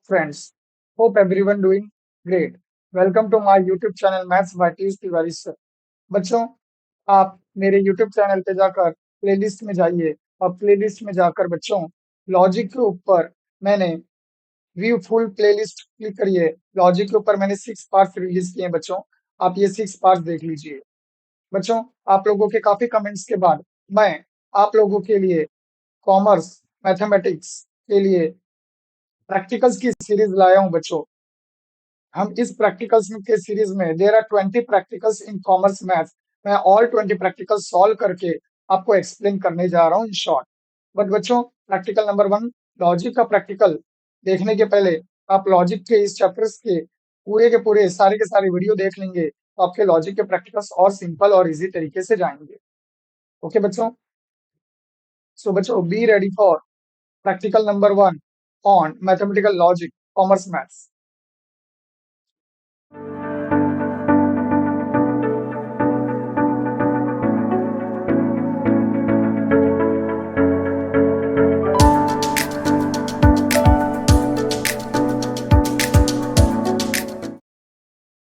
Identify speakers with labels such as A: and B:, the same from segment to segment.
A: friends. Hope everyone doing great. Welcome to my YouTube channel Maths by Piyush Tiwari sir. बच्चों, आप मेरे YouTube channel पे जाकर playlist में जाइए और प्लेलिस्ट में जाकर बच्चों लॉजिक के ऊपर मैंने व्यू फुल प्लेलिस्ट क्लिक करिए। लॉजिक के ऊपर मैंने 6 पार्ट्स रिलीज किए हैं बच्चों। आप ये 6 पार्ट्स देख लीजिए। बच्चों, आप लोगों के काफी कमेंट्स के बाद मैं आप लोगों के लिए कॉमर्स मैथमेटिक्स के लिए प्रैक्टिकल्स की सीरीज लाया हूं बच्चों। हम इस प्रैक्टिकल्स के सीरीज में there are 20 practicals in commerce math. मैं ऑल 20 प्रैक्टिकल्स सॉल्व करके आपको एक्सप्लेन करने जा रहा हूँ इन शॉर्ट। बट बच्चों, प्रैक्टिकल नंबर 1 लॉजिक का प्रैक्टिकल देखने के पहले आप लॉजिक के इस चैप्टर्स के पूरे सारे के सारे वीडियो देख लेंगे तो आपके लॉजिक के प्रैक्टिकल्स और सिंपल और इजी तरीके से जाएंगे। ओके बच्चों, सो बच्चों be ready for practical number 1 on mathematical logic commerce maths.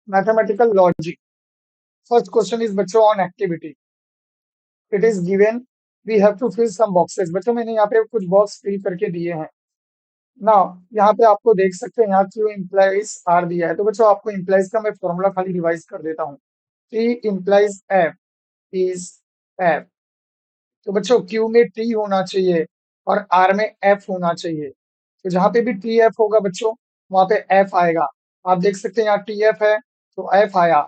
A: Mathematical logic. First question is बच्चों on activity. It is given we have to fill some boxes. बच्चों मैंने यहाँ पे कुछ बॉक्स फिल करके दिए हैं। Now यहाँ पे आपको देख सकते हैं यहाँ Q implies R दिया है। तो बच्चों आपको implies का मैं फॉर्मूला खाली रिवाइज कर देता हूँ। T implies F is F. तो बच्चों Q में T होना चाहिए और R में F होना चाहिए। तो जहाँ पे भी TF होगा बच्चों वहां पे F आएगा। आप देख सकते हैं यहाँ TF है तो F आया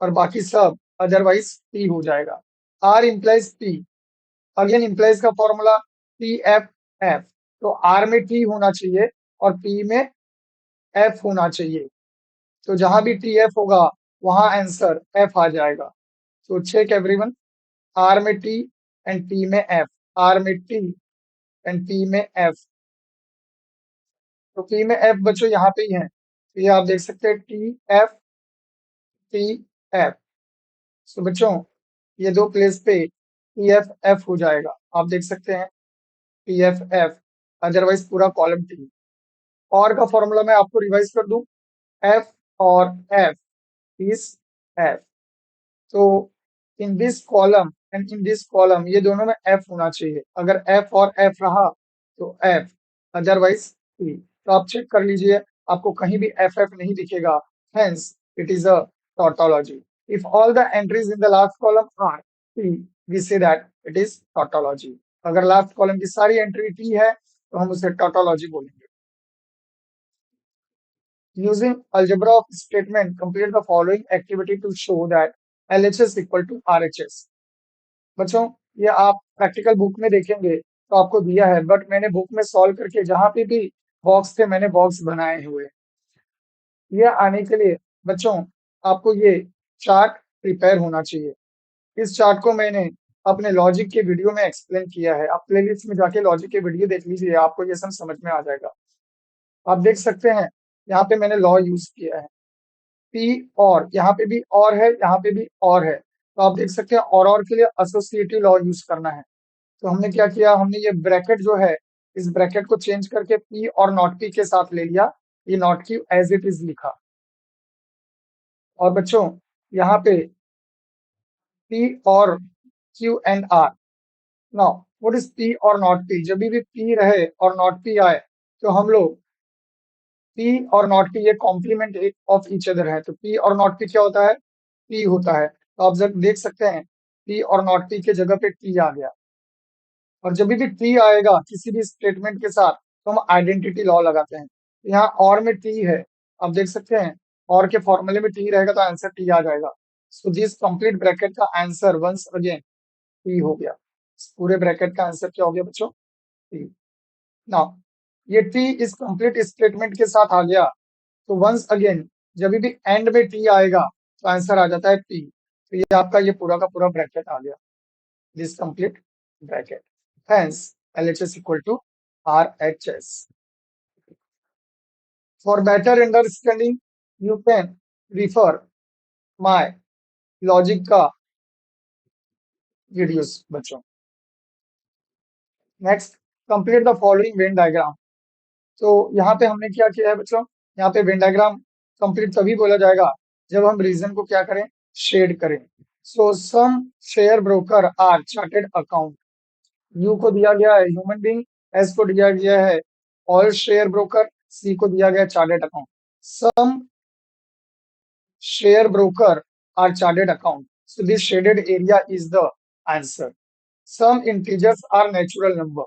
A: और बाकी सब अदरवाइज P हो जाएगा। R implies P, again implies का फॉर्मूला TFF। तो R में T होना चाहिए और P में F होना चाहिए। तो जहां भी TF होगा वहां आंसर F आ जाएगा। तो चेक एवरीवन, R में T एंड P में F, R में T एंड P में F। तो P में F बच्चों यहाँ पे ही है। तो ये आप देख सकते हैं TF TF। तो बच्चों ये दो प्लेस पे TFF हो जाएगा। आप देख सकते हैं TFF, अदरवाइज पूरा कॉलम T। और का फॉर्मूला मैं आपको रिवाइज कर दूं, F और F is F। तो in this column and in this column ये दोनों में F होना चाहिए। अगर F और F रहा तो F, अदरवाइज T। तो आप चेक कर लीजिए, आपको कहीं भी FF नहीं दिखेगा, hence it is a tautology. If all the entries in the last column are T, we say that it is tautology. अगर लास्ट कॉलम की सारी एंट्री T है तो हम उसे टॉटोलॉजी बोलेंगे। Using algebra of statement, complete the following activity to show that LHS equal to RHS. बच्चों ये आप प्रैक्टिकल बुक में देखेंगे तो आपको दिया है, बट मैंने बुक में सॉल्व करके जहां पे भी बॉक्स थे मैंने बॉक्स बनाए हुए। ये आने के लिए बच्चों आपको ये चार्ट प्रिपेयर होना चाहिए। इस चार्ट को मैंने अपने लॉजिक के वीडियो में एक्सप्लेन किया है। आप प्लेलिस्ट में जाके लॉजिक के वीडियो देख लीजिए, आपको ये सब समझ में आ जाएगा। आप देख सकते हैं यहाँ पे मैंने लॉ यूज किया है, पी और, यहाँ पे भी और है, यहाँ पे भी और है। तो आप देख सकते हैं और के लिए एसोसिएटिव लॉ यूज करना है। तो हमने क्या किया, हमने ये ब्रैकेट जो है इस ब्रैकेट को चेंज करके पी और नॉट पी के साथ ले लिया, ये not Q as it is लिखा। और बच्चों यहाँ पे पी और Q and R. Now what is P or not P? जब भी पी रहे और नॉट पी आए तो हम लोग पी और नॉट पी ये कॉम्प्लीमेंट ऑफ ईच अदर है। तो पी और नॉट पी क्या होता है? पी होता है। तो आप जब देख सकते हैं पी और नॉट पी के जगह पे टी आ गया। और जब भी टी आएगा किसी भी स्टेटमेंट के साथ तो हम आइडेंटिटी लॉ लगाते हैं। यहाँ और में टी है, आप देख सकते हैं और के फॉर्मूले में टी रहेगा तो आंसर टी आ जाएगा। सो दिस कंप्लीट ब्रैकेट का आंसर वंस अगेन टी हो गया। इस पूरे ब्रैकेट का आंसर क्या हो गया बच्चों? टी। नाउ ये टी इस कंप्लीट स्टेटमेंट के साथ आ गया तो वंस अगेन जब भी एंड में टी आएगा तो आंसर आ जाता है पी। तो ये आपका ये पूरा का पूरा ब्रैकेट आ गया, this complete bracket. Hence LHS equal to RHS। For better understanding you can refer my logic का वीडियोस बच्चों। Next, complete the following Venn diagram. तो यहाँ पे हमने क्या किया है बच्चों, यहाँ पे वेन डायग्राम कंप्लीट तभी बोला जाएगा जब हम रीजन को क्या करें, शेड करें। So some share broker are chartered account, you को दिया गया है ह्यूमन बीइंग, एस को दिया गया है ऑल शेयर ब्रोकर, सी को दिया गया है chartered account. Some share broker are chartered account. So this shaded area is the answer. Some integers are natural number.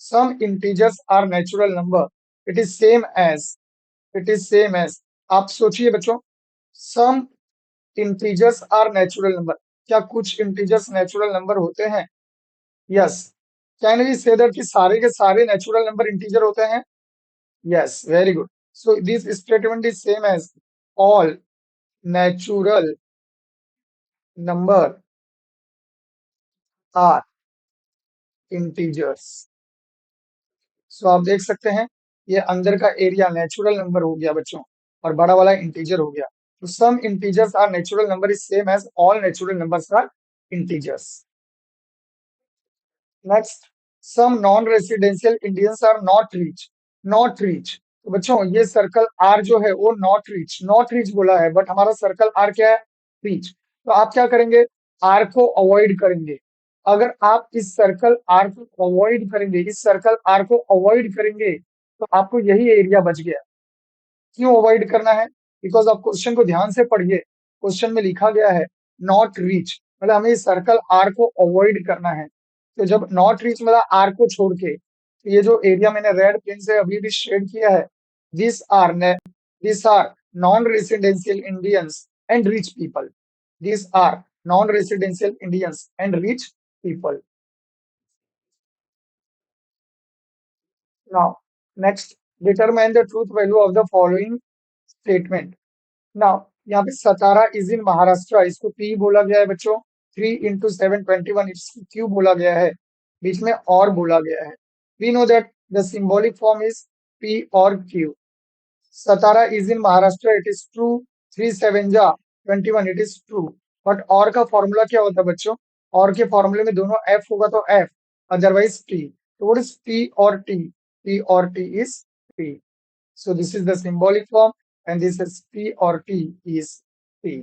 A: Some integers are natural number. It is same as आप सोचिए बच्चों, some integers are natural number. क्या कुछ integers natural number होते हैं? Yes. Can we say that कि सारे के सारे natural number integer होते हैं? Yes. Very good. So this statement is same as all natural number are integers. So आप देख सकते हैं ये अंदर का एरिया नेचुरल नंबर हो गया बच्चों, और बड़ा वाला इंटीजर हो गया। तो some integers are natural number is same as all natural numbers are integers. Next, some non residential Indians are not rich. Not rich, तो बच्चों ये सर्कल आर जो है वो नॉट रिच बोला है, बट हमारा सर्कल आर क्या है, रिच। तो आप क्या करेंगे, आर को अवॉइड करेंगे। अगर आप इस सर्कल आर को अवॉइड करेंगे, इस सर्कल आर को अवॉइड करेंगे, तो आपको यही एरिया बच गया। क्यों अवॉइड करना है, बिकॉज आप क्वेश्चन को ध्यान से पढ़िए। क्वेश्चन में लिखा गया है नॉट रीच, मतलब हमें इस सर्कल आर को अवॉइड करना है। तो जब नॉट रीच मतलब आर को छोड़ के, तो ये जो एरिया मैंने रेड पेन से अभी भी शेड किया है, this are this are non residential Indians and rich people. This are non residential Indians and rich people. Now next, determine the truth value of the following statement. Now यहाँ पे सतारा is in Maharashtra, इसको P बोला गया है बच्चों। 3 into 7 21, इसको Q बोला गया है, बीच में और बोला गया है। We know that the symbolic form is P और Q. Satara is in Maharashtra, it is true. 3 7 जा 21, इट इज ट्रू। बट और का फॉर्मूला क्या होता है बच्चों, और के फॉर्मूले में दोनों एफ होगा तो एफ, अदरवाइज टी। तो व्हाट इज पी और टी, पी और T is P. So this is the symbolic form, and this is P or T is P.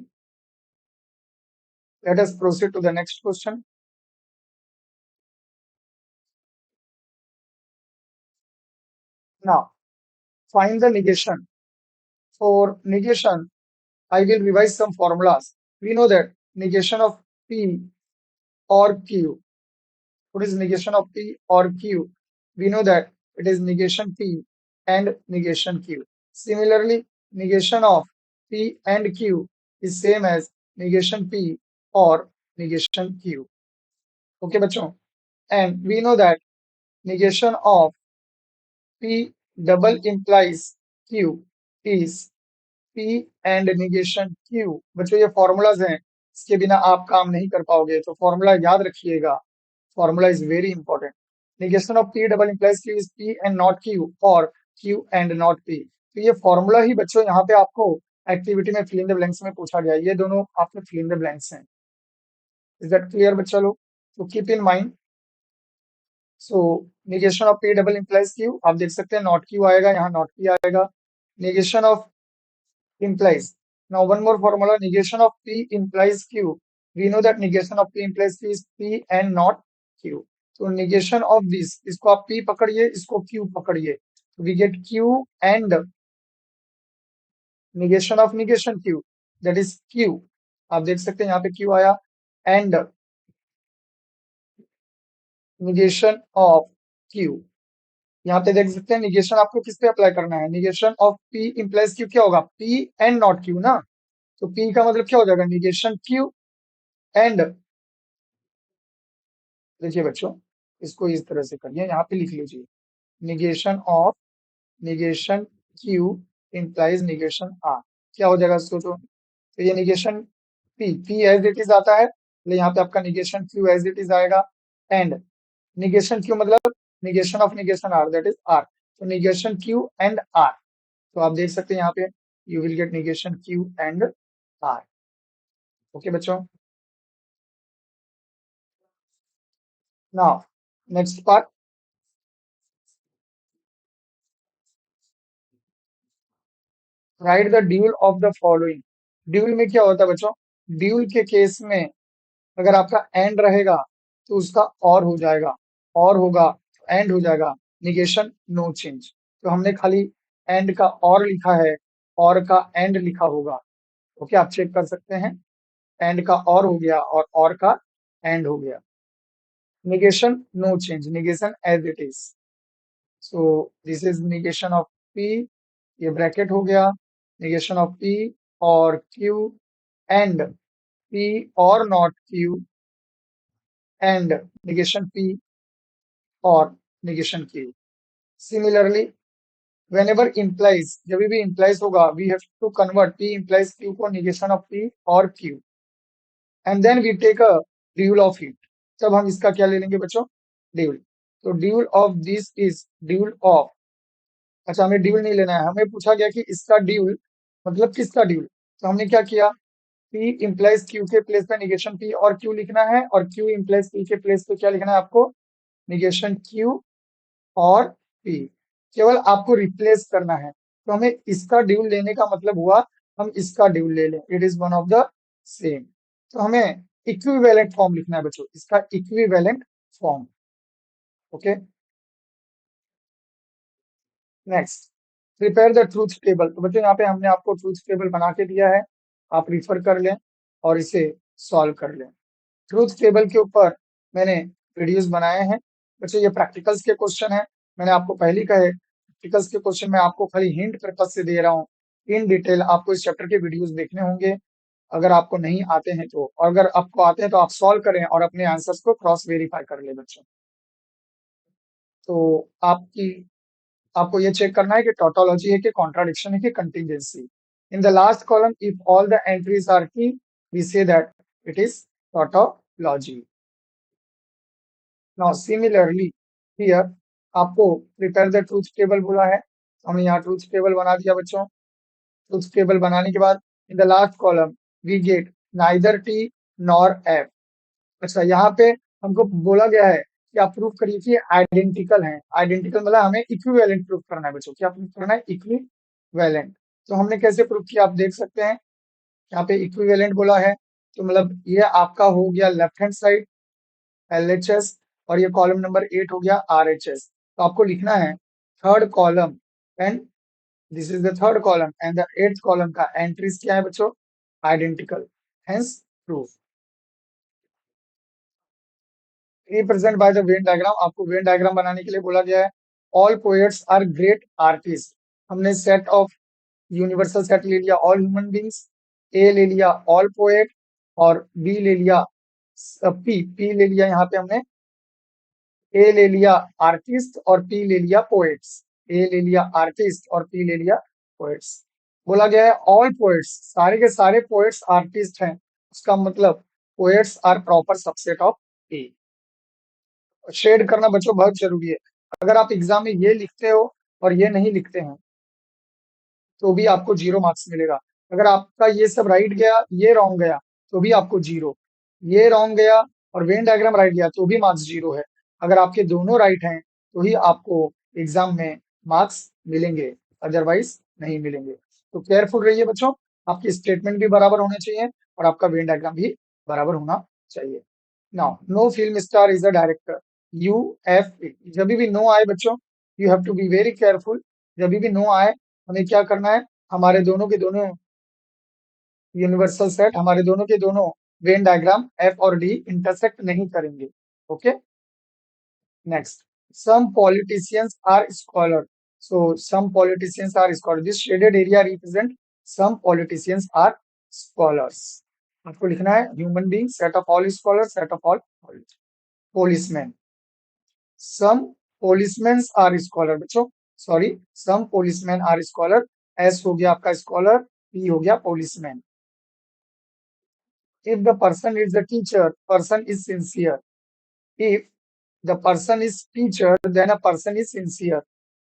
A: Let us proceed to the next question. Now, find the negation. For negation, I will revise some formulas. We know that negation of P or Q. What is negation of P or Q? We know that it is negation P and negation Q. Similarly, negation of P and Q is same as negation P or negation Q. Okay, बच्चों? And we know that negation of P double implies Q is P and negation Q। बच्चों ये formulas हैं, इसके बिना आप काम नहीं कर पाओगे, तो फॉर्मूला याद रखिएगा। Formula is very important. negation of P double implies Q is P and not Q और Q and not P। तो ये फॉर्मूला ही बच्चों यहाँ पे आपको एक्टिविटी में फिल इन द ब्लैंक्स में पूछा गया है। ये दोनों आपके फिल इन द ब्लैंक्स हैं। इज दैट क्लियर बच्चा लोग? तो keep in mind. So negation of P double implies Q, आप देख सकते हैं नॉट Q आएगा, यहाँ नॉट P आएगा। negation of implies, now one more formula, negation of P implies Q। we know that negation of P implies Q is P and not Q। so negation of this, इसको आप P पकड़िए, इसको Q पकड़िए, we get Q and negation of negation Q, that is Q। आप देख सकते हैं यहाँ पे Q आया, and negation of Q। यहाँ पे देख सकते हैं निगेशन आपको किस पे अप्लाई करना है, negation of P implies Q क्या होगा, पी एंड नॉट क्यू ना। तो पी का मतलब क्या हो जाएगा, निगेशन क्यू एंड, देखिए बच्चों इसको इस तरह से करिए, यहाँ पे लिख लीजिए negation of negation Q implies negation R. क्या हो जाएगा सोचो, तो ये negation P as it is आता है, तो यहाँ पे आपका negation Q as it is आएगा। एंड निगेशन क्यू मतलब negation of negation R, that is R. तो निगेशन क्यू एंड आर, तो आप देख सकते हैं यहाँ पे you will get negation Q and R. Okay बच्चों, now next part. Right the dual of the following. Dual में क्या होता है बच्चों? ड्यूल के केस में अगर आपका एंड रहेगा तो उसका और हो जाएगा, और होगा एंड हो जाएगा, निगेशन नो चेंज। तो हमने खाली एंड का और लिखा है, और का एंड लिखा होगा। ओके, आप चेक कर सकते हैं, एंड का और हो गया और का एंड हो गया। negation no change, negation as it is. So this is negation of p, ये ब्रैकेट हो गया, negation of p और q and p or not q and negation p or negation q. Similarly, whenever implies, जब भी implies होगा, we have to convert p implies q को negation of p और q and then we take a dual of it। तब हम इसका क्या ले लेंगे बच्चों? ड्यूल। तो dual of this is dual of, अच्छा हमें ड्यूल नहीं लेना है, हमें पूछा गया कि इसका ड्यूल मतलब किसका ड्यूल। तो हमने क्या किया, P इम्प्लाइज Q के प्लेस पे निगेशन P और Q लिखना है, और Q इम्प्लाइज P के प्लेस पे क्या लिखना है आपको? निगेशन Q और P। केवल आपको रिप्लेस करना है। तो हमें इसका ड्यूल लेने का मतलब हुआ हम इसका ड्यूल ले लें, it is one of the same. तो हमें इक्विवेलेंट फॉर्म लिखना है बच्चों, इसका equivalent form. Okay, next, prepare the truth table. तो बच्चों यहाँ पे हमने आपको ट्रूथ टेबल बना के दिया है, आप रिफर कर लें और इसे सॉल्व कर लें। ट्रूथ टेबल के ऊपर मैंने वीडियोस बनाए हैं बच्चों, ये प्रैक्टिकल्स के क्वेश्चन है। मैंने आपको पहले ही कहे प्रैक्टिकल्स के क्वेश्चन मैं आपको खाली हिंट पर्पज से दे रहा हूँ, इन डिटेल आपको इस चैप्टर के वीडियोस देखने होंगे अगर आपको नहीं आते हैं तो, और अगर आपको आते हैं तो आप सॉल्व करें और अपने आंसर्स को क्रॉस वेरीफाई कर ले बच्चों। तो आपकी आपको ये चेक करना है कि टोटोलॉजी है कि कॉन्ट्राडिक्शन है कि contingency. In the last column if all the entries are की, we say that it is tautology. Now similarly here आपको प्रिपेयर द ट्रूथ टेबल बोला है, हमने यहाँ ट्रूथ टेबल बना दिया बच्चों। ट्रूथ टेबल बनाने के बाद in the last column we get neither T nor F. अच्छा, यहाँ पे हमको बोला गया है कि आप प्रूफ करिए कि आइडेंटिकल हैं। आइडेंटिकल मतलब हमें इक्विवेलेंट प्रूफ करना है बच्चों, क्या प्रूफ करना है? इक्विवेलेंट। तो हमने कैसे प्रूफ किया आप देख सकते हैं, यहाँ पे इक्विवेलेंट बोला है तो मतलब ये आपका हो गया लेफ्ट हैंड साइड LHS, और ये कॉलम नंबर 8 हो गया RHS। तो आपको लिखना है third column and this is the third column and the eighth column का एंट्रीज क्या है बच्चों? Identical, hence proof. Represent by the Venn diagram, आपको वेन डायग्राम बनाने के लिए बोला गया है। All poets are great artist, हमने सेट ऑफ यूनिवर्सल सेट ले लिया ऑल ह्यूमन बींग्स, ए ले लिया ऑल पोएट, और बी ले लिया पी ले लिया यहाँ पे हमने, ए ले लिया आर्टिस्ट और पी ले लिया पोएट्स। ए ले लिया आर्टिस्ट और पी ले लिया पोएट्स। बोला गया है ऑल पोएट्स, सारे के सारे पोएट्स आर्टिस्ट हैं, उसका मतलब poets are proper subset of A. Shade करना बच्चों बहुत जरूरी है, अगर आप एग्जाम में ये लिखते हो और ये नहीं लिखते हैं तो भी आपको 0 मार्क्स मिलेगा। अगर आपका ये सब राइट गया, ये रॉन्ग गया, तो भी आपको 0, ये रॉन्ग गया और वेन डायग्राम राइट गया तो भी मार्क्स 0 है। अगर आपके दोनों राइट हैं तो ही आपको एग्जाम में मार्क्स मिलेंगे, अदरवाइज नहीं मिलेंगे। तो केयरफुल रहिए बच्चों, आपकी स्टेटमेंट भी बराबर होने चाहिए और आपका वेन डायग्राम भी बराबर होना चाहिए। Now no film star is a director, UFA। जब भी नो आए बच्चों, you have to be very careful. जब भी नो आए हमें क्या करना है, हमारे दोनों के दोनों यूनिवर्सल सेट, हमारे दोनों के दोनों वेन डायग्राम F और D इंटरसेक्ट नहीं करेंगे। Okay, next, some politicians are scholar. So some politicians are scholar, this shaded area represent some politicians are scholars. आपको लिखना है human being set of all scholar, set of all policemen। Some policemen are scholar बच्चों, sorry, some policemen are scholar. Yes हो गया आपका scholar, P हो गया policeman। if the person is the teacher, person is sincere। if the person is teacher, then a person is sincere।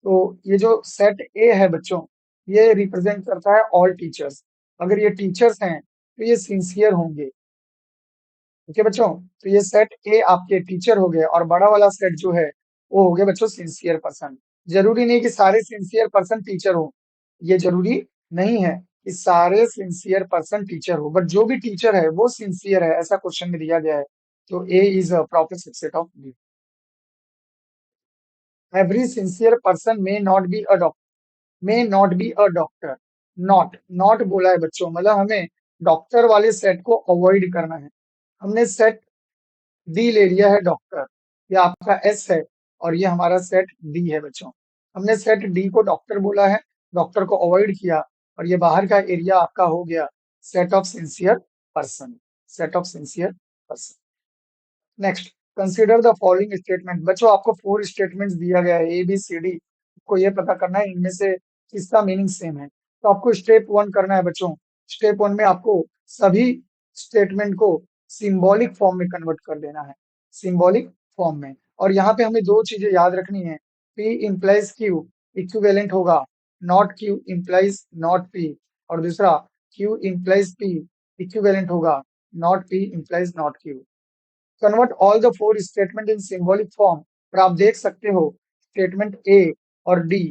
A: तो ये जो set ए है बच्चों, ये रिप्रेजेंट करता है ऑल टीचर्स। अगर ये टीचर्स हैं तो ये सिंसियर होंगे। ओके बच्चों, तो ये सेट ए आपके टीचर हो गए, और बड़ा वाला सेट जो है वो हो गया बच्चों सिंसियर पर्सन। जरूरी नहीं कि सारे सिंसियर पर्सन टीचर हो, ये जरूरी नहीं है कि सारे सिंसियर पर्सन टीचर हो, बट जो भी टीचर है वो सिंसियर है, ऐसा क्वेश्चन में दिया गया है। तो A is a proper subset of B. Every sincere person may not be a doctor, may not be a doctor. Not not बोला है बच्चों, मतलब हमें डॉक्टर वाले सेट को अवॉइड करना है। हमने सेट डी ले लिया है डॉक्टर, ये आपका एस है और ये हमारा सेट डी है बच्चों। हमने सेट डी को डॉक्टर बोला है, डॉक्टर को अवॉइड किया, और ये बाहर का एरिया आपका हो गया set of sincere person, set of sincere person. Next, consider the following statement. बच्चों आपको 4 स्टेटमेंट्स दिया गया है, ए बी सी डी, को ये पता करना है इनमें से किसका मीनिंग सेम है। तो आपको स्टेप 1 करना है बच्चों। स्टेप 1 में आपको सभी स्टेटमेंट को सिंबॉलिक फॉर्म में कन्वर्ट कर देना है, सिंबॉलिक फॉर्म में। और यहाँ पे हमें 2 चीजें याद रखनी है, P implies Q इक्विवेलेंट होगा not Q implies not P, और दूसरा Q implies P इक्विवेलेंट होगा not P implies not Q। Convert all the 4 statement in symbolic form, और आप देख सकते हो स्टेटमेंट ए और डी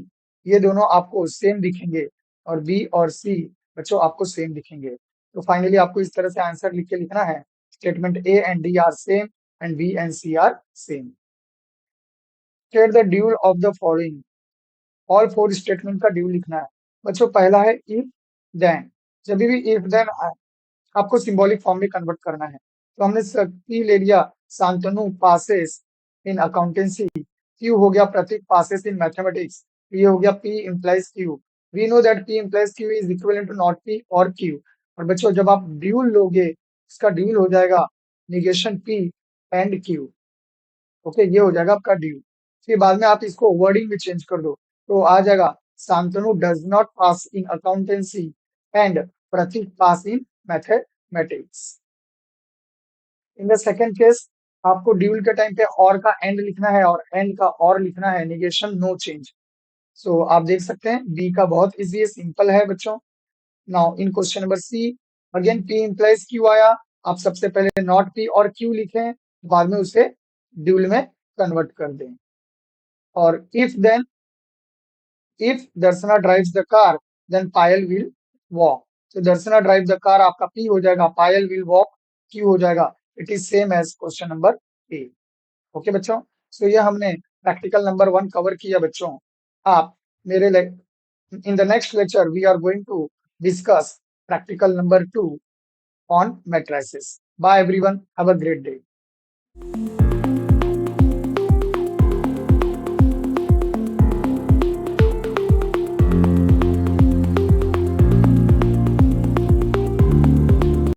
A: ये दोनों आपको सेम दिखेंगे, और बी और सी बच्चों आपको सेम दिखेंगे। तो फाइनली आपको इस तरह से आंसर लिख के लिखना है, statement A and D are same and B and C are same. State the dual of the following, all 4 statement का ड्यूल लिखना है। बच्चों पहला है इफ देन, जब भी इफ देन आपको सिंबॉलिक फॉर्म में कन्वर्ट करना है। तो हमने पी ले लिया, Shantanu passes in accountancy, Q हो गया प्रतीक पासेस इन मैथमेटिक्स, ये हो गया P implies Q. We know that P implies Q is equivalent to not P और क्यू। और बच्चों जब आप ड्यूल लोगे, इसका ड्यूल हो जाएगा negation P and Q. Okay, ये हो जाएगा आपका ड्यूल। फिर बाद में आप इसको वर्डिंग भी चेंज कर दो, तो आ जाएगा Shantanu does not pass in accountancy and Prateek pass in mathematics. In the second case आपको ड्यूल के टाइम पे और का एंड लिखना है और एंड का और लिखना है, निगेशन नो चेंज। सो आप देख सकते हैं बी का बहुत इजी है, सिंपल है बच्चों। Now in question number C, again P implies Q आया, आप सबसे पहले नॉट पी और क्यू लिखें, बाद में उसे ड्यूल में कन्वर्ट कर दें। और if Darshana drives the car then Payal will walk. तो दर्शना ड्राइव द कार आपका पी हो जाएगा, पायल विल वॉक क्यू हो जाएगा। It is same as question number A. Okay बच्चों, सो ये हमने प्रैक्टिकल नंबर 1 कवर किया बच्चों। आप मेरे in the next lecture we are going to discuss practical number 2 on matrices. Bye everyone, have a great day.